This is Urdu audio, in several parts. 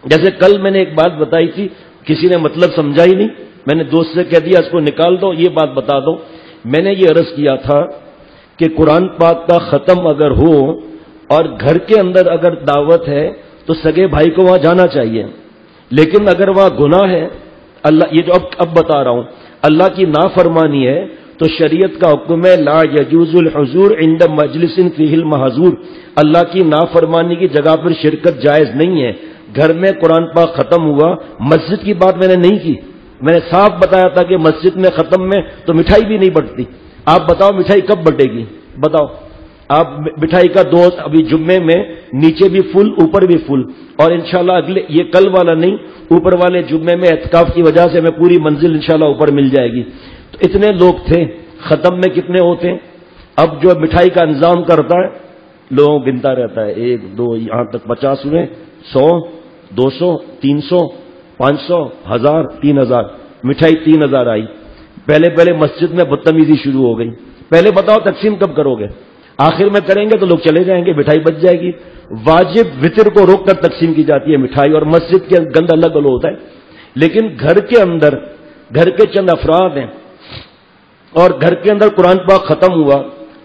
جیسے کل میں نے ایک بات بتائی تھی، کسی نے مطلب سمجھا ہی نہیں، میں نے دوست سے کہہ دیا اس کو نکال دو، یہ بات بتا دو۔ میں نے یہ عرض کیا تھا کہ قرآن پاک کا ختم اگر ہو اور گھر کے اندر اگر دعوت ہے تو سگے بھائی کو وہاں جانا چاہیے، لیکن اگر وہاں گناہ ہے، اللہ یہ جو اب بتا رہا ہوں، اللہ کی نافرمانی ہے تو شریعت کا حکم ہے لا یجوز الحضور عند مجلس فیہ المحظور، اللہ کی نافرمانی کی جگہ پر شرکت جائز نہیں ہے۔ گھر میں قرآن پاک ختم ہوا، مسجد کی بات میں نے نہیں کی، میں نے صاف بتایا تھا کہ مسجد میں ختم میں تو مٹھائی بھی نہیں بٹتی۔ آپ بتاؤ مٹھائی کب بٹے گی؟ بتاؤ آپ، مٹھائی کا دوست ابھی جمعے میں نیچے بھی فل اوپر بھی فل، اور انشاءاللہ اگلے یہ کل والا نہیں، اوپر والے جمعے میں اعتکاف کی وجہ سے ہمیں پوری منزل انشاءاللہ اوپر مل جائے گی۔ تو اتنے لوگ تھے، ختم میں کتنے ہوتے ہیں؟ اب جو مٹھائی کا انتظام کرتا ہے لوگوں گنتا رہتا ہے، 1 2 یہاں تک 50 ہوئے، 100 200 300 500 1000 3000، مٹھائی 3000 آئی۔ پہلے مسجد میں بدتمیزی شروع ہو گئی، پہلے بتاؤ تقسیم کب کرو گے؟ آخر میں کریں گے تو لوگ چلے جائیں گے، مٹھائی بچ جائے گی۔ واجب وطر کو روک کر تقسیم کی جاتی ہے مٹھائی، اور مسجد کے گند الگ الگ ہوتا ہے، لیکن گھر کے اندر گھر کے چند افراد ہیں اور گھر کے اندر قرآن پاک ختم ہوا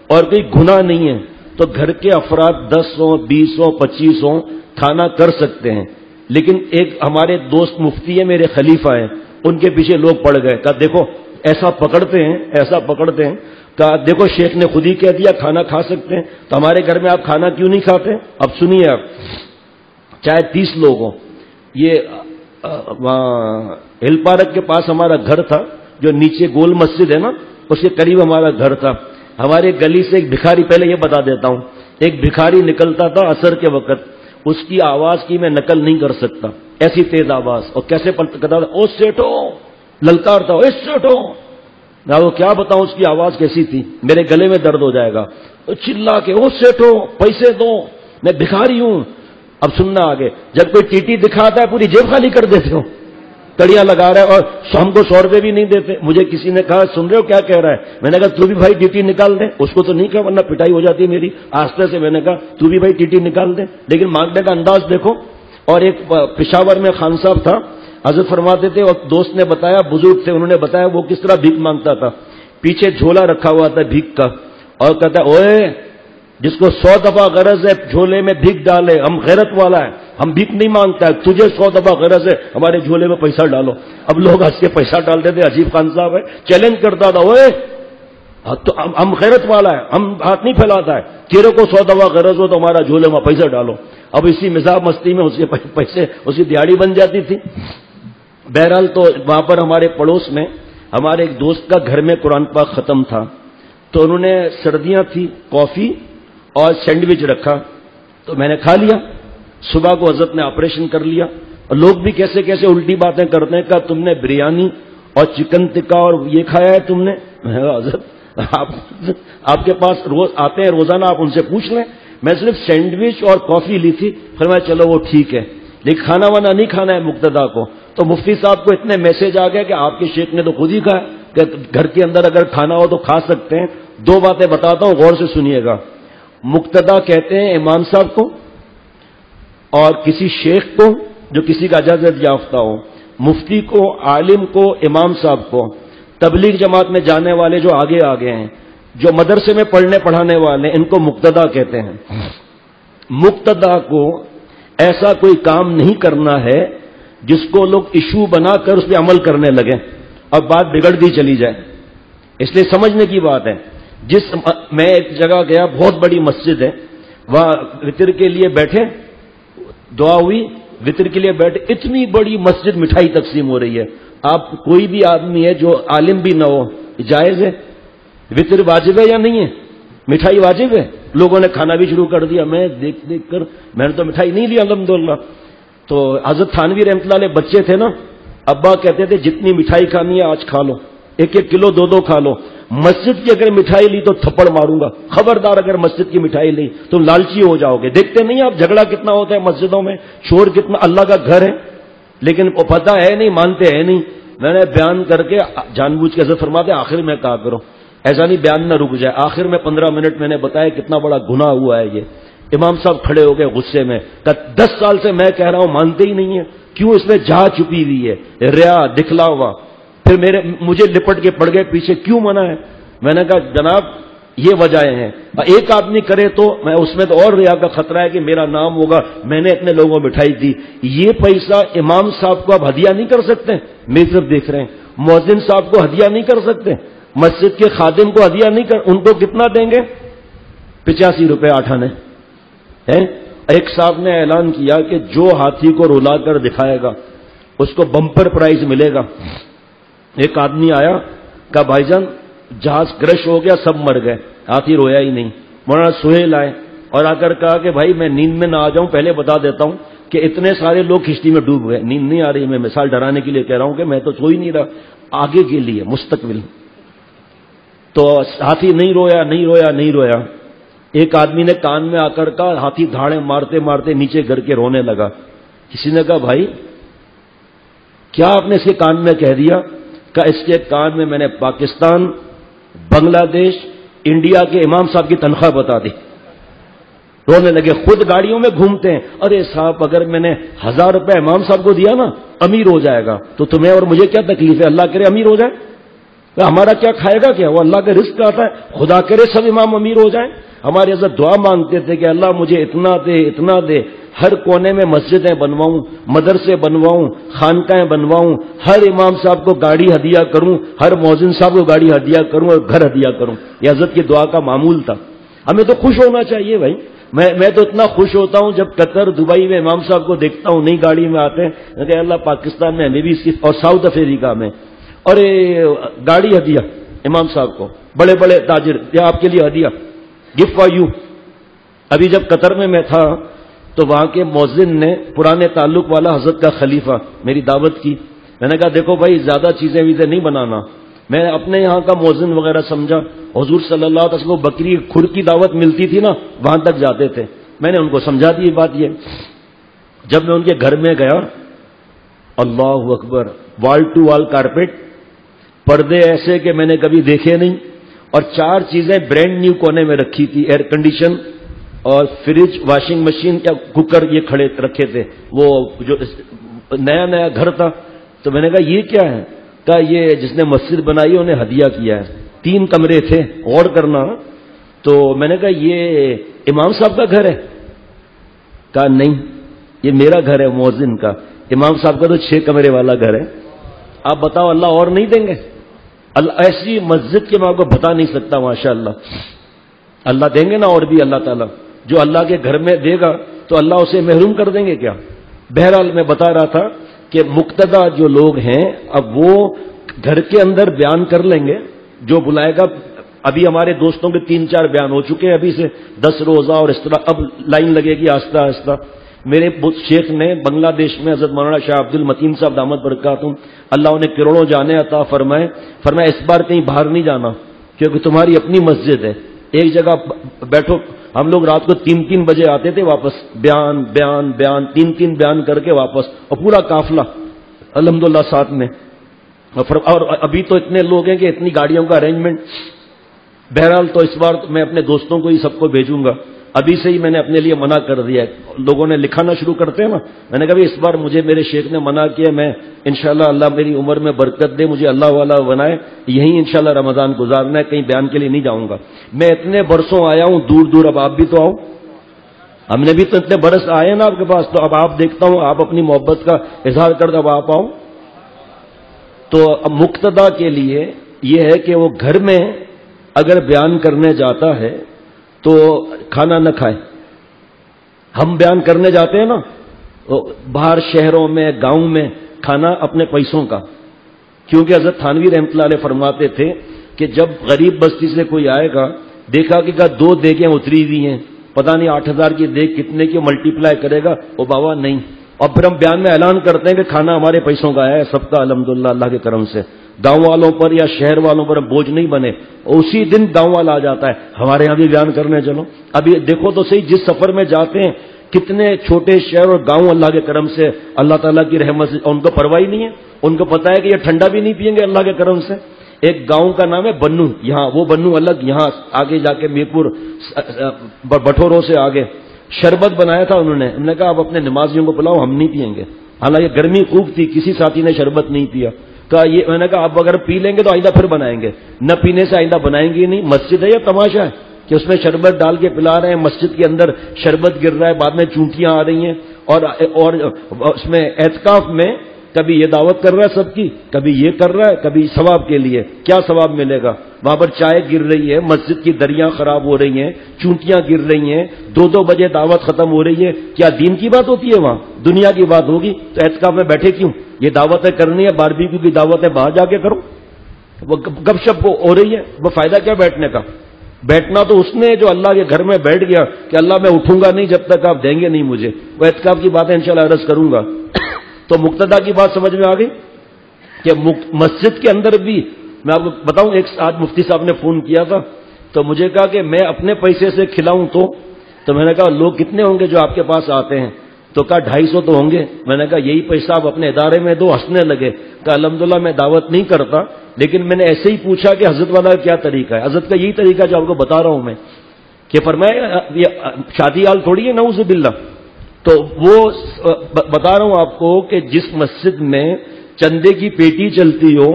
اور کوئی گناہ نہیں ہے تو گھر کے افراد 10 ہوں 20 ہوں 25 ہوں کھانا کر سکتے ہیں۔ لیکن ایک ہمارے دوست مفتی ہے، میرے خلیفہ ہیں، ان کے پیچھے لوگ پڑ گئے، کہا دیکھو ایسا پکڑتے ہیں کہا دیکھو شیخ نے خود ہی کہہ دیا کھانا کھا سکتے ہیں، تو ہمارے گھر میں آپ کھانا کیوں نہیں کھاتے؟ اب سنیے، آپ چاہے 30 لوگ ہوں، یہ وہاں ہل پارک کے پاس ہمارا گھر تھا، جو نیچے گول مسجد ہے نا اس کے قریب ہمارا گھر تھا۔ ہمارے گلی سے ایک بھکاری، پہلے یہ بتا دیتا ہوں، ایک بھکاری نکلتا تھا عصر کے وقت، اس کی آواز کی میں نقل نہیں کر سکتا، ایسی تیز آواز، اور کیسے پلٹتا تھا، او سیٹو للکارتا، او سیٹو، میں وہ کیا بتاؤں اس کی آواز کیسی تھی، میرے گلے میں درد ہو جائے گا، چلا کے او سیٹو پیسے دو، میں بھکاری ہوں۔ اب سننا آگے، جب کوئی ٹیٹی دکھاتا ہے پوری جیب خالی کر دیتے ہو، کڑیاں لگا رہا ہے اور ہم کو 100 روپے بھی نہیں دیتے۔ مجھے کسی نے کہا سن رہے ہو کیا کہہ رہا ہے؟ میں نے کہا تو بھی بھائی ٹیٹی نکال دے، اس کو تو نہیں کہا ورنہ پٹائی ہو جاتی ہے میری۔ آستے سے میں نے کہا تو بھی بھائی ٹیٹی نکال دے، لیکن مانگنے کا انداز دیکھو۔ اور ایک پشاور میں خان صاحب تھا، حضرت فرماتے تھے، اور دوست نے بتایا، بزرگ تھے، انہوں نے بتایا وہ کس طرح بھیک مانگتا تھا۔ پیچھے جھولا رکھا ہوا تھا بھیک کا، اور کہتا ہے اوئے جس کو 100 دفعہ غرض ہے جھولے میں بھیک ڈالے، ہم غیرت والا ہے، ہم بھیک نہیں مانگتا ہے، تجھے 100 دفعہ غرض ہے ہمارے جھولے میں پیسہ ڈالو۔ اب لوگ ہنس کے پیسہ ڈالتے تھے، عجیب خان صاحب ہے، چیلنج کرتا تھا، اوئے تو ہم غیرت والا ہے، ہم ہاتھ نہیں پھیلاتا ہے، تیرے کو 100 دفعہ غرض ہو تو ہمارا جھولے میں پیسہ ڈالو۔ اب اسی مزاح مستی میں اس کے پیسے، اس کی دیہڑی بن جاتی تھی۔ بہرحال تو وہاں پر ہمارے پڑوس میں ہمارے ایک دوست کا گھر میں قرآن پاک ختم تھا، تو انہوں نے سردیاں تھی، کافی اور سینڈوچ رکھا، تو میں نے کھا لیا۔ صبح کو حضرت نے آپریشن کر لیا، اور لوگ بھی کیسے کیسے الٹی باتیں کرتے ہیں، کہا تم نے بریانی اور چکن ٹکا اور یہ کھایا ہے تم نے؟ میں نے کہا حضرت آپ کے پاس روز آتے ہیں روزانہ، آپ ان سے پوچھ لیں، میں صرف سینڈوچ اور کافی لی تھی۔ فرمایا چلو وہ ٹھیک ہے، لیکن کھانا وانا نہیں کھانا ہے مقتدا کو۔ تو مفتی صاحب کو اتنے میسج آ گئے کہ آپ کے شیخ نے تو خود ہی کہا کہ گھر کے اندر اگر کھانا ہو تو کھا سکتے ہیں۔ 2 باتیں بتاتا ہوں، غور سے سنیے گا۔ مقتدا کہتے ہیں امام صاحب کو اور کسی شیخ کو جو کسی کا اجازت یافتہ ہو، مفتی کو، عالم کو، امام صاحب کو، تبلیغ جماعت میں جانے والے جو آگے آگے ہیں، جو مدرسے میں پڑھنے پڑھانے والے، ان کو مقتدا کہتے ہیں۔ مقتدا کو ایسا کوئی کام نہیں کرنا ہے جس کو لوگ ایشو بنا کر اس پہ عمل کرنے لگیں اور بات بگڑتی چلی جائے، اس لیے سمجھنے کی بات ہے۔ میں ایک جگہ گیا، بہت بڑی مسجد ہے، وہاں وطر کے لیے بیٹھے، دعا ہوئی، وطر کے لیے بیٹھے، اتنی بڑی مسجد، مٹھائی تقسیم ہو رہی ہے۔ آپ کوئی بھی آدمی ہے جو عالم بھی نہ ہو، جائز ہے؟ وطر واجب ہے یا نہیں ہے؟ مٹھائی واجب ہے؟ لوگوں نے کھانا بھی شروع کر دیا، میں دیکھ کر میں نے تو مٹھائی نہیں لی الحمدللہ۔ تو حضرت تھانوی رحمۃ اللہ علیہ بچے تھے نا، ابا کہتے تھے جتنی مٹھائی کھانی ہے آج کھا لو، 1-1 کلو 2-2 کھا لو، مسجد کی اگر مٹھائی لی تو تھپڑ ماروں گا، خبردار اگر مسجد کی مٹھائی لی تو لالچی ہو جاؤ گے۔ دیکھتے نہیں آپ جھگڑا کتنا ہوتا ہے مسجدوں میں، شور کتنا، اللہ کا گھر ہے لیکن وہ پتہ ہے نہیں، مانتے ہیں نہیں۔ میں نے بیان کر کے جان بوجھ کے حضرت فرماتے آخر میں کہا کرو، ایسا نہیں بیان نہ رک جائے، آخر میں 15 منٹ میں نے بتایا کتنا بڑا گناہ ہوا ہے یہ، امام صاحب کھڑے ہو گئے غصے میں، کہ 10 سال سے میں کہہ رہا ہوں مانتے ہی نہیں ہے، کیوں اس میں جہا چھپی ہوئی ہے، ریا دکھلاوا؟ پھر مجھے لپٹ کے پڑ گئے پیچھے، کیوں منع ہے؟ میں نے کہا جناب یہ وجہیں ہیں، ایک آدمی کرے تو میں اس میں تو اور ریا کا خطرہ ہے کہ میرا نام ہوگا، میں نے اتنے لوگوں بٹھائی تھی، یہ پیسہ امام صاحب کو آپ ہدیہ نہیں کر سکتے؟ میری طرف دیکھ رہے ہیں، مؤذن صاحب کو ہدیہ نہیں کر سکتے، مسجد کے خادم کو ہدیہ نہیں کر، ان کو کتنا دیں گے؟ 85 روپے 8 آنے ہیں۔ ایک صاحب نے اعلان کیا کہ جو ہاتھی کو رلا کر دکھائے گا اس کو بمپر پرائز ملے گا۔ ایک آدمی آیا، کہا بھائی جان جہاز کرش ہو گیا، سب مر گئے، ہاتھی رویا ہی نہیں۔ مولانا سہیل آئے اور آ کر کہا کہ بھائی میں نیند میں نہ آ جاؤں، پہلے بتا دیتا ہوں کہ اتنے سارے لوگ کشتی میں ڈوب گئے، نیند نہیں آ رہی، میں مثال ڈرانے کے لیے کہہ رہا ہوں کہ میں تو سو ہی نہیں رہا، آگے کے لیے مستقبل۔ تو ہاتھی نہیں رویا نہیں رویا نہیں رویا۔ ایک آدمی نے کان میں آ کر کہا، ہاتھی دھاڑے مارتے مارتے نیچے گر کے رونے لگا۔ کسی نے کہا بھائی کیا آپ نے اس کے کان میں کہہ دیا؟ کہ اس کے کان میں میں نے پاکستان، بنگلہ دیش، انڈیا کے امام صاحب کی تنخواہ بتا دی۔ رونے لگے، خود گاڑیوں میں گھومتے ہیں، ارے صاحب اگر میں نے 1000 روپے امام صاحب کو دیا نا امیر ہو جائے گا، تو تمہیں اور مجھے کیا تکلیف ہے؟ اللہ کرے امیر ہو جائے، ہمارا کیا کھائے گا کیا؟ وہ اللہ کا رزق آتا ہے، خدا کرے سب امام امیر ہو جائیں۔ ہمارے حضرت دعا مانگتے تھے کہ اللہ مجھے اتنا دے اتنا دے، ہر کونے میں مسجدیں بنواؤں، مدرسے بنواؤں، خانقاہیں بنواؤں، ہر امام صاحب کو گاڑی ہدیہ کروں، ہر مؤذن صاحب کو گاڑی ہدیہ کروں اور گھر ہدیہ کروں۔ یہ حضرت کی دعا کا معمول تھا۔ ہمیں تو خوش ہونا چاہیے بھائی، میں تو اتنا خوش ہوتا ہوں جب قطر دبئی میں امام صاحب کو دیکھتا ہوں، نئی گاڑی میں آتے ہیں کہ اللہ پاکستان میں ہمیں بھی اس کی، اور ساؤتھ افریقہ میں، اور گاڑی ہدیہ امام صاحب کو، بڑے بڑے تاجر، یہ آپ کے لیے ہدیہ، گفٹ فار یو۔ ابھی جب قطر میں تھا تو وہاں کے مؤذن نے، پرانے تعلق والا حضرت کا خلیفہ، میری دعوت کی۔ میں نے کہا دیکھو بھائی زیادہ چیزیں ویزیں نہیں بنانا، میں اپنے یہاں کا مؤذن وغیرہ سمجھا، حضور صلی اللہ علیہ وسلم کو بکری کھر کی دعوت ملتی تھی نا، وہاں تک جاتے تھے۔ میں نے ان کو سمجھا دی بات یہ۔ جب میں ان کے گھر میں گیا، اللہ اکبر، وال ٹو وال کارپیٹ، پردے ایسے کہ میں نے کبھی دیکھے نہیں، اور 4 چیزیں برینڈ نیو کونے میں رکھی تھی، ایئر کنڈیشن اور فریج، واشنگ مشین یا کوکر، یہ کھڑے رکھے تھے، وہ جو نیا نیا گھر تھا۔ تو میں نے کہا یہ کیا ہے؟ کہا یہ جس نے مسجد بنائی انہیں ہدیہ کیا ہے، 3 کمرے تھے، غور کرنا۔ تو میں نے کہا یہ امام صاحب کا گھر ہے؟ کہا نہیں یہ میرا گھر ہے مؤذن کا، امام صاحب کا تو 6 کمرے والا گھر ہے۔ آپ بتاؤ اللہ اور نہیں دیں گے؟ اللہ ایسی مسجد کے میں آپ کو بتا نہیں سکتا، ماشاءاللہ اللہ دیں گے نا، اور بھی اللہ تعالیٰ جو اللہ کے گھر میں دے گا تو اللہ اسے محروم کر دیں گے کیا؟ بہرحال میں بتا رہا تھا کہ مقتدی جو لوگ ہیں اب وہ گھر کے اندر بیان کر لیں گے، جو بلائے گا۔ ابھی ہمارے دوستوں کے 3-4 بیان ہو چکے ہیں، ابھی سے 10 روزہ اور اس طرح اب لائن لگے گی آہستہ آہستہ۔ میرے شیخ نے بنگلہ دیش میں حضرت مولانا شاہ عبد المتین صاحب دامت برکاتہم، اللہ انہیں کروڑوں جانے عطا فرمائے، فرمایا اس بار کہیں باہر نہیں جانا کیونکہ تمہاری اپنی مسجد ہے، ایک جگہ بیٹھو۔ ہم لوگ رات کو 3-3 بجے آتے تھے واپس، بیان بیان بیان، 3 بیان کر کے واپس، اور پورا قافلہ الحمدللہ ساتھ میں، اور ابھی تو اتنے لوگ ہیں کہ اتنی گاڑیوں کا ارینجمنٹ۔ بہرحال تو اس بار میں اپنے دوستوں کو ہی سب کو بھیجوں گا، ابھی سے ہی میں نے اپنے لیے منع کر دیا ہے۔ لوگوں نے لکھانا شروع کرتے ہیں نا، میں نے کہا اس بار مجھے میرے شیخ نے منع کیا، میں انشاءاللہ اللہ میری عمر میں برکت دے، مجھے اللہ والا بنائے، یہیں انشاءاللہ رمضان گزارنا ہے، کہیں بیان کے لیے نہیں جاؤں گا۔ میں اتنے برسوں آیا ہوں دور دور، اب آپ بھی تو آؤ، ہم نے بھی تو اتنے برس آئے نا آپ کے پاس، تو اب آپ دیکھتا ہوں آپ اپنی محبت کا اظہار کر دو، اب آپ آؤ۔ تو مقتدی کے لیے یہ ہے کہ وہ گھر میں اگر بیان کرنے جاتا ہے تو کھانا نہ کھائے۔ ہم بیان کرنے جاتے ہیں نا باہر شہروں میں، گاؤں میں، کھانا اپنے پیسوں کا، کیونکہ حضرت تھانوی رحمۃ اللہ علیہ فرماتے تھے کہ جب غریب بستی سے کوئی آئے گا، دیکھا کہ 2 دیگیں اتری ہوئی ہیں، پتہ نہیں 8000 کی دیگ کتنے کی ملٹیپلائی کرے گا، وہ بابا نہیں، اور پھر ہم بیان میں اعلان کرتے ہیں کہ کھانا ہمارے پیسوں کا ہے سب کا، الحمدللہ اللہ کے کرم سے گاؤں والوں پر یا شہر والوں پر بوجھ نہیں بنے۔ اسی دن گاؤں والا آ جاتا ہے ہمارے یہاں بھی بیان کرنے چلو۔ ابھی دیکھو تو صحیح، جس سفر میں جاتے ہیں کتنے چھوٹے شہر اور گاؤں اللہ کے کرم سے، اللہ تعالیٰ کی رحمت سے، ان کو پرواہ نہیں ہے، ان کو پتہ ہے کہ یہ ٹھنڈا بھی نہیں پئیں گے اللہ کے کرم سے۔ ایک گاؤں کا نام ہے بنو، یہاں وہ بنو الگ، یہاں آگے جا کے میرپور بٹھوروں سے آگے شربت بنایا تھا انہوں نے کہا آپ اپنے نمازیوں کو پلاؤ، ہم نہیں پیئیں گے. حالانکہ گرمی خوب تھی، کسی ساتھی نے شربت نہیں پیا. میں نے کہا آپ اگر پی لیں گے تو آئندہ پھر بنائیں گے، نہ پینے سے آئندہ بنائیں گے نہیں. مسجد ہے یا تماشا ہے کہ اس میں شربت ڈال کے پلا رہے ہیں، مسجد کے اندر شربت گر رہا ہے، بعد میں چونٹیاں آ رہی ہیں. اور اس میں اعتکاف میں کبھی یہ دعوت کر رہا ہے سب کی، کبھی یہ کر رہا ہے، کبھی ثواب کے لیے. کیا ثواب ملے گا؟ وہاں پر چائے گر رہی ہے، مسجد کی دریاں خراب ہو رہی ہیں، چونٹیاں گر رہی ہیں، 2 بجے دعوت ختم ہو رہی ہے. کیا دین کی بات ہوتی ہے وہاں؟ دنیا کی بات ہوگی. تو اعتکاف میں بیٹھے کیوں؟ یہ دعوتیں کرنی ہے، باربیکیو کی دعوتیں باہر جا کے کرو. وہ گپ شپ ہو رہی ہے، وہ فائدہ کیا بیٹھنے کا؟ بیٹھنا تو اس نے جو اللہ کے گھر میں بیٹھ گیا کہ اللہ میں اٹھوں گا نہیں جب تک آپ دیں گے نہیں مجھے. وہ اعتکاف کی باتیں انشاءاللہ عرض کروں گا. تو مقتدا کی بات سمجھ میں آ گئی کہ مسجد کے اندر بھی میں آپ کو بتاؤں، ایک آج مفتی صاحب نے فون کیا تھا تو مجھے کہا کہ میں اپنے پیسے سے کھلاؤں تو میں نے کہا لوگ کتنے ہوں گے جو آپ کے پاس آتے ہیں؟ تو کہا 250 تو ہوں گے. میں نے کہا یہی پیسہ آپ اپنے ادارے میں دو. ہنسنے لگے. کہا الحمدللہ میں دعوت نہیں کرتا، لیکن میں نے ایسے ہی پوچھا کہ حضرت والا کیا طریقہ ہے. حضرت کا یہی طریقہ جو آپ کو بتا رہا ہوں میں کہ فرمایا شادی حال تھوڑی ہے نعوذ باللہ. تو وہ بتا رہا ہوں آپ کو کہ جس مسجد میں چندے کی پیٹی چلتی ہو،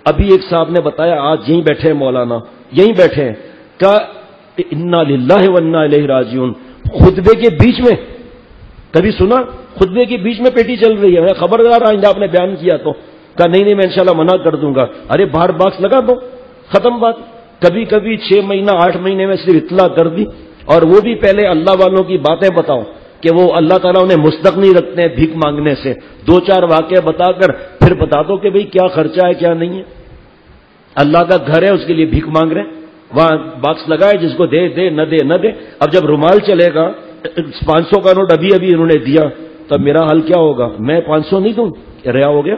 ابھی ایک صاحب نے بتایا آج یہیں بیٹھے ہیں مولانا، یہیں بیٹھے ہیں، کہا انا للہ و انا الیہ راجعون. خطبے کے بیچ میں کبھی سنا؟ خطبے کے بیچ میں پیٹی چل رہی ہے. میں خبردار آئندہ آپ نے بیان کیا تو کہا نہیں میں انشاءاللہ منع کر دوں گا. ارے باہر باکس لگا دو، ختم بات. کبھی کبھی 6 مہینہ 8 مہینے میں صرف اطلاع کر دی، اور وہ بھی پہلے اللہ والوں کی باتیں بتاؤ کہ وہ اللہ تعالیٰ انہیں مستغنی رکھتے ہیں بھیک مانگنے سے. 2-4 واقعے بتا کر پھر بتا دو کہ بھئی کیا خرچہ ہے کیا نہیں ہے. اللہ کا گھر ہے، اس کے لیے بھیک مانگ رہے ہیں. وہاں باکس لگائے، جس کو دے دے، نہ دے نہ دے. اب جب رومال چلے گا، 500 کا نوٹ ابھی انہوں نے دیا، تو میرا حل کیا ہوگا؟ میں 500 نہیں دوں، ریا ہو گیا.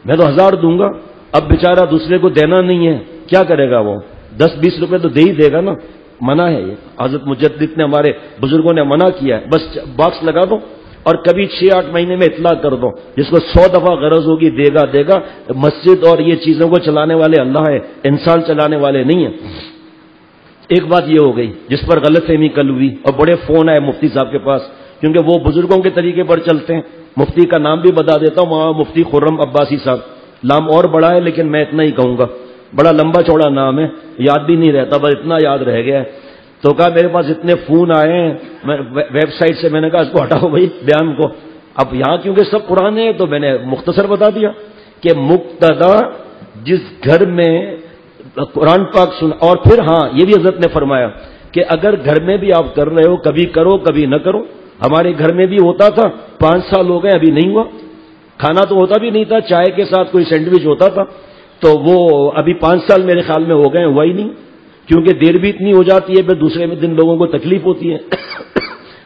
میں تو 1000 دوں گا. اب بیچارہ دوسرے کو دینا نہیں ہے، کیا کرے گا وہ؟ 10-20 روپے تو دے ہی دے گا نا. منع ہے یہ. حضرت مجدد نے، ہمارے بزرگوں نے منع کیا ہے. بس باکس لگا دو اور کبھی 6-8 مہینے میں اطلاع کر دو. جس کو 100 دفعہ غرض ہوگی دے گا دے گا. مسجد اور یہ چیزوں کو چلانے والے اللہ ہے، انسان چلانے والے نہیں ہیں. ایک بات یہ ہو گئی جس پر غلط فہمی کل ہوئی، اور بڑے فون آئے مفتی صاحب کے پاس، کیونکہ وہ بزرگوں کے طریقے پر چلتے ہیں. مفتی کا نام بھی بتا دیتا ہوں، مفتی خرم عباسی صاحب. نام اور بڑا ہے لیکن میں اتنا ہی کہوں گا، بڑا لمبا چوڑا نام ہے، یاد بھی نہیں رہتا، بس اتنا یاد رہ گیا ہے. تو کہا میرے پاس اتنے فون آئے ہیں ویب سائٹ سے. میں نے کہا اس کو ہٹاؤ بھائی بیان کو. اب یہاں کیونکہ سب پرانے ہیں تو میں نے مختصر بتا دیا کہ مقتدا جس گھر میں قرآن پاک سن. اور پھر ہاں یہ بھی حضرت نے فرمایا کہ اگر گھر میں بھی آپ کر رہے ہو، کبھی کرو کبھی نہ کرو. ہمارے گھر میں بھی ہوتا تھا، 5 سال ہو گئے ابھی نہیں ہوا. کھانا تو ہوتا بھی نہیں تھا، چائے کے ساتھ کوئی سینڈوچ ہوتا تھا، تو وہ ابھی 5 سال میرے خیال میں ہو گئے، ہوا ہی نہیں. کیونکہ دیر بھی اتنی ہو جاتی ہے، پھر دوسرے دن لوگوں کو تکلیف ہوتی ہے.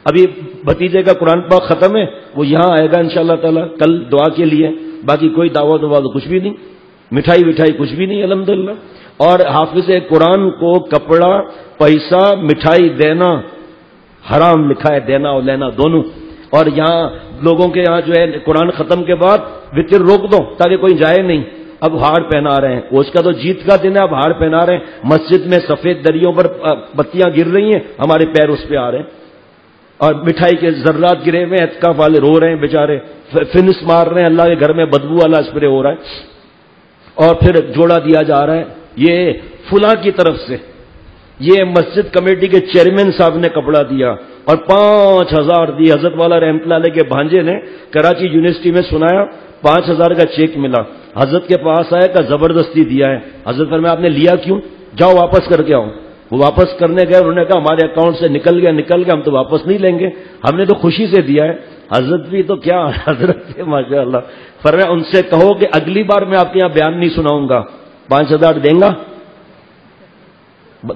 ابھی بھتیجے کا قرآن پاک ختم ہے، وہ یہاں آئے گا انشاءاللہ تعالی کل دعا کے لیے. باقی کوئی دعوت کچھ بھی نہیں، مٹھائی وٹھائی کچھ بھی نہیں الحمدللہ. اور حافظ قرآن کو کپڑا، پیسہ، مٹھائی دینا حرام لکھا ہے، دینا اور لینا دونوں. اور یہاں لوگوں کے یہاں جو ہے قرآن ختم کے بعد وطر روک دو تاکہ کوئی جائے نہیں. اب ہار پہنا رہے ہیں، اس کا تو جیت کا دن ہے، اب ہار پہنا رہے ہیں. مسجد میں سفید دریوں پر بتیاں گر رہی ہیں، ہمارے پیر اس پہ آ رہے ہیں، اور مٹھائی کے ذرات گرے ہوئے ہیں. اعتکاف والے رو رہے ہیں بیچارے، فنس مار رہے ہیں، اللہ کے گھر میں بدبو والا اسپرے ہو رہا ہے. اور پھر جوڑا دیا جا رہا ہے یہ فلاں کی طرف سے، یہ مسجد کمیٹی کے چیئرمین صاحب نے کپڑا دیا اور 5000 دی. حضرت والا رحمۃ اللہ علیہ کے بھانجے نے کراچی یونیورسٹی میں سنایا، 5000 کا چیک ملا. حضرت کے پاس آیا کہ زبردستی دیا ہے. حضرت فرمایا آپ نے لیا کیوں؟ جاؤ واپس کر کے آؤ. وہ واپس کرنے گئے، انہوں نے کہا ہمارے اکاؤنٹ سے نکل گیا، ہم تو واپس نہیں لیں گے، ہم نے تو خوشی سے دیا ہے. حضرت بھی تو کیا حضرت ہے ماشاء اللہ. فرمایا ان سے کہو کہ اگلی بار میں آپ کے یہاں بیان نہیں سناؤں گا. 5000 دیں گا؟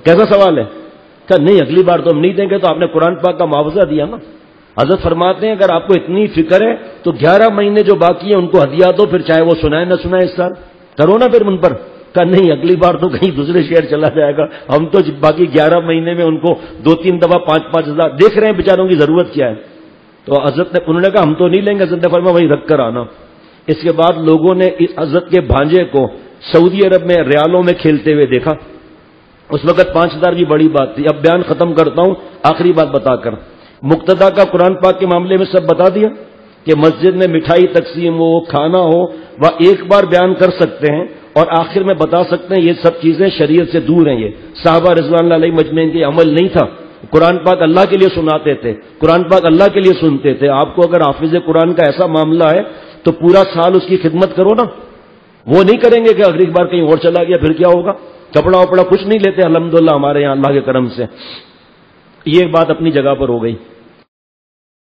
کیسا سوال ہے؟ کہ نہیں اگلی بار تو ہم نہیں دیں گے. تو آپ نے قرآن پاک کا معاوضہ دیا نا. حضرت فرماتے ہیں اگر آپ کو اتنی فکر ہے تو 11 مہینے جو باقی ہیں ان کو ہدیہ دو، پھر چاہے وہ سنائے نہ سنائے اس سال، کرو نا پھر ان پر. کہ نہیں اگلی بار تو کہیں دوسرے شہر چلا جائے گا، ہم تو باقی 11 مہینے میں ان کو 2-3 دفعہ 5-5 ہزار دیکھ رہے ہیں بیچاروں کی ضرورت کیا ہے. تو حضرت نے، انہوں نے کہا ہم تو نہیں لیں گے. حضرت نے فرمایا وہی رکھ کر آنا. اس کے بعد لوگوں نے اس حضرت کے بھانجے کو سعودی عرب میں ریالوں میں کھیلتے ہوئے دیکھا. اس وقت 5000 بھی بڑی بات تھی. اب بیان ختم کرتا ہوں آخری بات بتا کر مقتدا کا قرآن پاک کے معاملے میں سب بتا دیا کہ مسجد میں مٹھائی تقسیم ہو، کھانا ہو، وہ ایک بار بیان کر سکتے ہیں اور آخر میں بتا سکتے ہیں یہ سب چیزیں شریعت سے دور ہیں. یہ صحابہ رضوان اللہ علیہ مجمعین کے عمل نہیں تھا. قرآن پاک اللہ کے لیے سناتے تھے، قرآن پاک اللہ کے لیے سنتے تھے. آپ کو اگر حافظ قرآن کا ایسا معاملہ ہے تو پورا سال اس کی خدمت کرو نا. وہ نہیں کریں گے کہ اگلی بار کہیں اور چلا گیا پھر کیا ہوگا. کپڑا وپڑا کچھ نہیں لیتے الحمدللہ ہمارے یہاں اللہ کے کرم سے. یہ ایک بات اپنی جگہ پر ہو گئی.